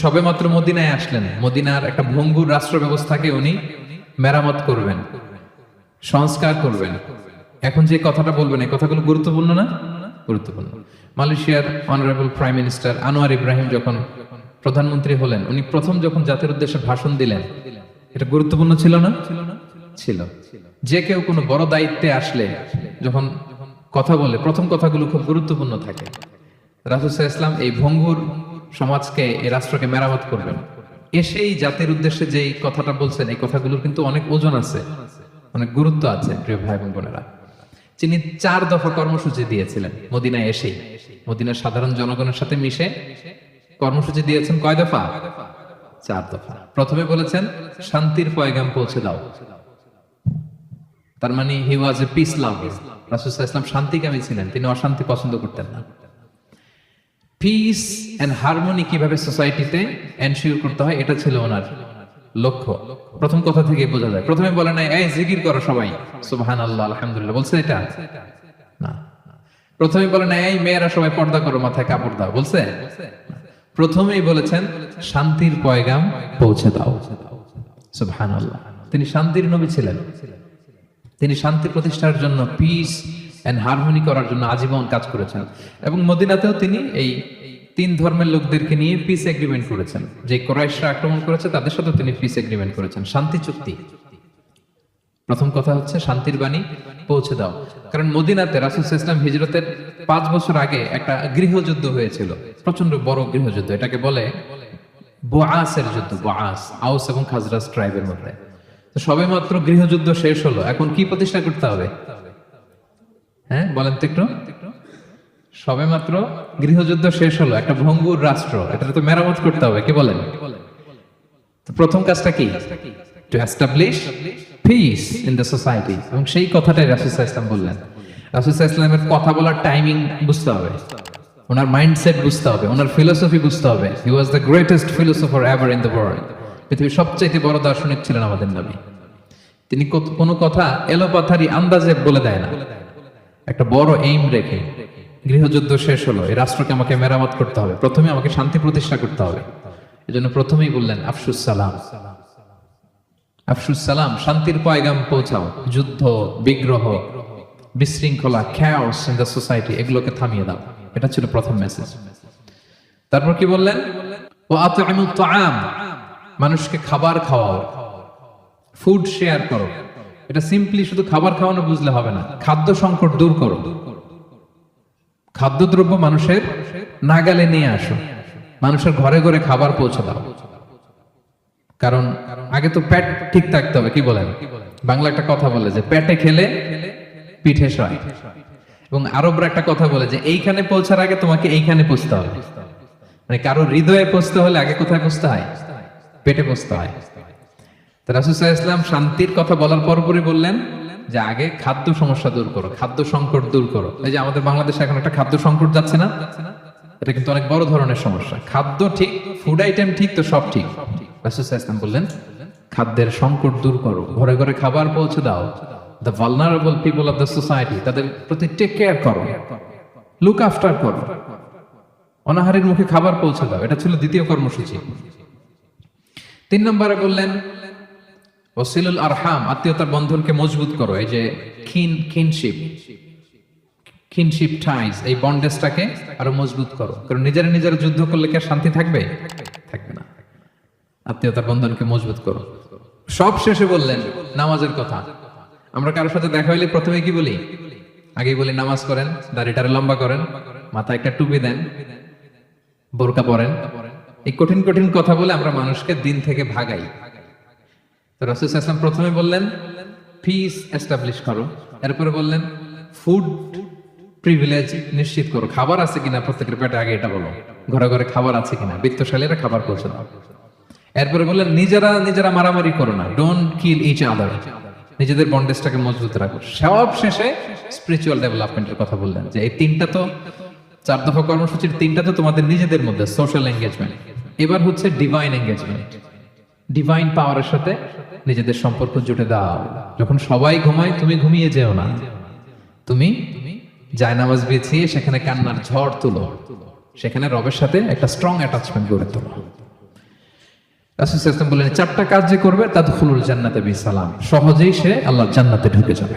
সবেমাত্র মদিনায় আসলেন, মদিনার একটা ভঙ্গুর রাষ্ট্র ব্যবস্থাকে উনি মেরামত করবেন, সংস্কার করবেন। এখন যে কথাটা বলবেন এই কথাগুলো গুরুত্বপূর্ণ না? গুরুত্বপূর্ণ। মালয়েশিয়ার honourable prime minister Anwar Ibrahim যখন প্রধানমন্ত্রী হলেন, উনি প্রথম যখন জাতির উদ্দেশ্যে ভাষণ দিলেন, এটা গুরুত্বপূর্ণ ছিল না? ছিল। যে কেউ কোনো বড় দায়িত্বে আসলে যখন কথা বলে প্রথম কথাগুলো খুব গুরুত্বপূর্ণ থাকে। রাসূল সাল্লাল্লাহু আলাইহি ওয়াসাল্লাম এই ভঙ্গুর সমাজকে, এই রাষ্ট্রকে মেরামত করবেন, এসেই জাতির উদ্দেশ্যে যে কথাটা বলছেন এই কথাগুলোর কিন্তু অনেক ওজন আছে, অনেক গুরুত্ব আছে। প্রিয় ভাই এবং বোনেরা, তিনি 4 দফা কর্মসূচি দিয়েছিলেন মদিনায় এসেই, মদিনার সাধারণ জনগণের সাথে মিশে কর্মসূচি দিয়েছেন। কয় দফা? 4 দফা। প্রথমে বলেছেন শান্তির পয়গাম পৌঁছে দাও। তার মানে হি ওয়াজ এ পিস লাভার। রাসূল সাল্লাল্লাহু আলাইহি ওয়াসাল্লাম শান্তিকামী ছিলেন, তিনি অশান্তি পছন্দ করতেন না। পিস এন্ড হারমোনি কিভাবে সোসাইটিতে এনশিওর করতে হয় এটা ছিল ওনার লক্ষ্য। প্রথম কথা থেকে বোঝা যায়। প্রথমে বলে নাই এই জিকির করো সবাই সুবহানাল্লাহ আলহামদুলিল্লাহ, বলছে এটা না। প্রথমে বলে নাই এই মেয়েরা সবাই পর্দা করো, মাথায় কাপড় দাও, বলছে? প্রথমেই বলেছেন শান্তির পয়গাম পৌঁছে দাও। সুবহানাল্লাহ। তিনি শান্তির নবী ছিলেন, তিনি শান্তি প্রতিষ্ঠার জন্য, পিস এন্ড হারমোনি করার জন্য আজীবন কাজ করেছেন। এবং মদিনাতেও তিনি এই 3 ধর্মের লোকদেরকে নিয়ে পিস এগ্রিমেন্ট করেছেন। যে কুরাইশরা আক্রমণ করেছে তাদের সাথে তিনি পিস এগ্রিমেন্ট করেছেন, শান্তি চুক্তি। প্রথম কথা হচ্ছে শান্তির বাণী পৌঁছে দাও। কারণ মদিনাতে রাসূল সাল্লাল্লাহু আলাইহি ওয়াসাল্লাম হিজরতের 5 বছর আগে একটা গৃহযুদ্ধ হয়েছিল, প্রচন্ড বড় গৃহযুদ্ধ। এটাকে বলে বুআসের যুদ্ধ। বুআস আউস এবং খাজরাজ ট্রাইবের মধ্যে। তো সবেমাত্র গৃহযুদ্ধ শেষ হলো, এখন কি প্রতিষ্ঠা করতে হবে? হ্যাঁ বলেন তো একটু। সবেমাত্র গৃহযুদ্ধ শেষ হলো, একটা ভঙ্গুর রাষ্ট্র, এটা তো মেরামত করতে হবে। কি বলেন? তো প্রথম কাজটা কি? To establish piece in the society. এবং সেই কথাটাই রাসূল সাল্লাল্লাহু আলাইহি ওয়াসাল্লাম বললেন। রাসূল সাল্লাল্লাহু আলাইহি ওয়াসাল্লামের কথা বলার টাইমিং বুঝতে হবে, ওনার মাইন্ডসেট বুঝতে হবে, ওনার ফিলোসফি বুঝতে হবে। He was the greatest philosopher ever in the world. পৃথিবীর সবচেয়ে বড় দার্শনিক ছিলেন আমাদের নবী। তিনি কোনো কথা এলোপাথারি আন্দাজে বলে দেয় না, একটা বড় এইম রেখে। গৃহযুদ্ধ শেষ হলো, এই রাষ্ট্রকে আমাকে মেরামত করতে হবে, প্রথমে আমাকে শান্তি প্রতিষ্ঠা করতে হবে। এজন্য প্রথমেই বললেন আফশুস সালাম। আফশুস সালাম, শান্তির পয়গাম পৌঁছাও। যুদ্ধ, বিগ্রহ, বিশৃঙ্খলা, chaos in the society, এগুলোকে থামিয়ে দাও। এটা ছিল প্রথম মেসেজ। তারপর কি বললেন? ওয়া আত'ইমুত তাআম, মানুষকে খাবার খাওয়াও, ফুড শেয়ার করো। এটা সিম্পলি শুধু খাবার খাওয়ানো বুঝলে হবে না, খাদ্য সংকট দূর করো। খাদ্যদ্রব্য মানুষের নাগালে নিয়ে আসো, মানুষের ঘরে ঘরে খাবার পৌঁছে দাও। কারণ আগে তো পেট ঠিক থাকতে হবে। কি বলেন? বাংলা একটা কথা বলে যে পেটে খেলে পিঠে সয়। এবং আরবরা একটা কথা বলে যে এইখানে পৌঁছার আগে তোমাকে এইখানে পৌঁছতে হবে। মানে কারো হৃদয়ে পৌঁছতে হলে আগে কোথায় পৌঁছতে হয়? পেটে পৌঁছতে হয়। তো রাসূল সাল্লাল্লাহু আলাইহি ওয়াসাল্লাম শান্তির কথা বলার পরপরই বললেন যে আগে খাদ্য সমস্যা দূর করো, খাদ্য সংকট দূর করো। এই যে আমাদের বাংলাদেশে এখন একটা খাদ্য সংকট যাচ্ছে না, এটা কিন্তু অনেক বড় ধরনের সমস্যা। খাদ্য ঠিক, ফুড আইটেম ঠিক, তো সব ঠিক। রাসূল সাল্লাল্লাহু আলাইহি ওয়াসাল্লাম বললেন খাদ্যের সংকট দূর করো, ঘরে ঘরে খাবার পৌঁছে দাও। The vulnerable people of the society, তাদের প্রতি টেক কেয়ার করো, লুক আফটার করো, অনাহারের মুখে খাবার পৌঁছে দাও। এটা ছিল দ্বিতীয় কর্মসূচি। 3 নম্বরে বললেন ওয়াসিলুল আরহাম, আত্মীয়তার বন্ধনকে মজবুত করো। এই যে কিনশিপ টাইজ, এই বন্ডেজটাকে আরো মজবুত করো। কারণ নিজেরা নিজেরা যুদ্ধ করলে কি আর শান্তি থাকবে? থাকবে না। আত্মীয়তার বন্ধনকে মজবুত করো। সব শেষে বললেন নামাজের কথা। আমরা কারোর সাথে দেখা হইলে প্রথমে কি বলি? আগেই বলি নামাজ করেন, দাড়িটারে লম্বা করেন, মাথায় একটা টুপি দেন, বোরকা পরেন। এই কঠিন কঠিন কথা বলে আমরা মানুষকে দিন থেকে ভাগাই। তো রাসূল সাল্লাল্লাহু আলাইহি ওয়াসাল্লাম প্রথমে বললেন পিস এস্টাবলিশ করো। এরপরে বললেন ফুড প্রিভিলেজ নিশ্চিত করো, খাবার আছে কিনা প্রত্যেকের পেটে আগে এটা বলো, ঘরে ঘরে খাবার আছে কিনা, বিত্তশালীরা খাবার পৌঁছে দাও। এরপরে বললেন নিজেরা নিজেরা মারামারি করো না, ডোন্ট কিল ইচ আদার, নিজেদের বন্ডেজটাকে মজবুত রাখো। সব শেষে স্পিরিচুয়াল ডেভেলপমেন্টের কথা বললেন যে এই 3টা তো 4 দফা কর্মসূচির 3টা তো তোমাদের নিজেদের মধ্যে সোশ্যাল এঙ্গেজমেন্ট, এবার হচ্ছে ডিভাইন এঙ্গেজমেন্ট। ডিভাইন পাওয়ারের সাথে নিজেদের সম্পর্ক জুটে দাও। যখন সবাই ঘুমায় তুমি ঘুমিয়ে যেও না, তুমি জায়নামাজ বিছিয়ে সেখানে কান্নার ঝড় তুলো, সেখানে রবের সাথে একটা স্ট্রং অ্যাটাচমেন্ট গড়ে তোলো। রাসূল সাল্লাল্লাহু আলাইহি ওয়াসাল্লাম বললেন চারটা কাজ যে করবে তাদখুলুল জান্নাতা বিসালাম, সহজেই সে আল্লাহর জান্নাতে ঢুকে যাবে।